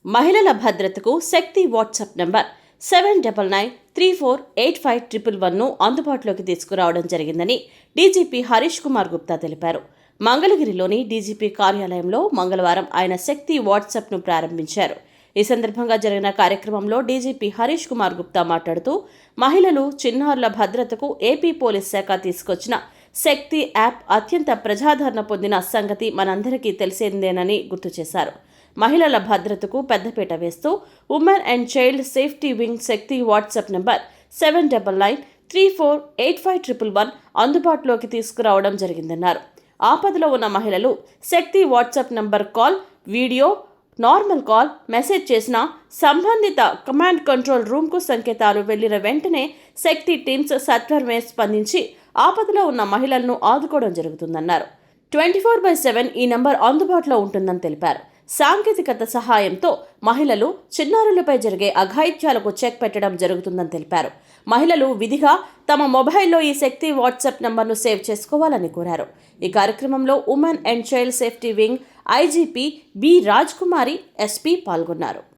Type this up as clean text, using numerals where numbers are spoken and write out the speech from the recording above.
మహిళల భద్రతకు శక్తి WhatsApp number 7993485111ను అందుబాటులోకి తీసుకురావడం జరిగిందని డీజీపీ హరీష్ కుమార్ గుప్తా తెలిపారు. మంగళగిరిలోని డీజీపీ కార్యాలయంలో మంగళవారం ఆయన శక్తి వాట్సాప్ను ప్రారంభించారు. ఈ సందర్భంగా జరిగిన కార్యక్రమంలో డీజీపీ హరీష్ కుమార్ గుప్తా మాట్లాడుతూ మహిళలు, చిన్నారుల భద్రతకు ఏపీ పోలీస్ శాఖ తీసుకొచ్చిన శక్తి యాప్ అత్యంత ప్రజాదరణ పొందిన సంగతి మనందరికీ తెలిసిందేనని గుర్తు చేశారు. మహిళల భద్రతకు పెద్దపీట వేస్తూ women and child safety wing Shakti WhatsApp number 7993485111 అందుబాటులోకి తీసుకురావడం జరిగిందన్నారు. ఆపదలో ఉన్న మహిళలు Shakti WhatsApp number call, video, normal call, message చేసిన సంబంధిత కమాండ్ కంట్రోల్ రూమ్కు సంకేతాలు వెళ్లిన వెంటనే శక్తి టీమ్స్ సత్వరమే స్పందించి ఆపదలో ఉన్న మహిళలను ఆదుకోవడం జరుగుతుందన్నారు. 24/7 ఈ నంబర్ అందుబాటులో ఉంటుందని తెలిపారు. సాంకేతికత సహాయంతో మహిళలు, చిన్నారులపై జరిగే అఘాయిత్యాలకు చెక్ పెట్టడం జరుగుతుందని తెలిపారు. మహిళలు విధిగా తమ మొబైల్లో ఈ శక్తి వాట్సాప్ నంబర్ను సేవ్ చేసుకోవాలని కోరారు. ఈ కార్యక్రమంలో women and child safety wing IGP B Raj Kumari, SP పాల్గొన్నారు.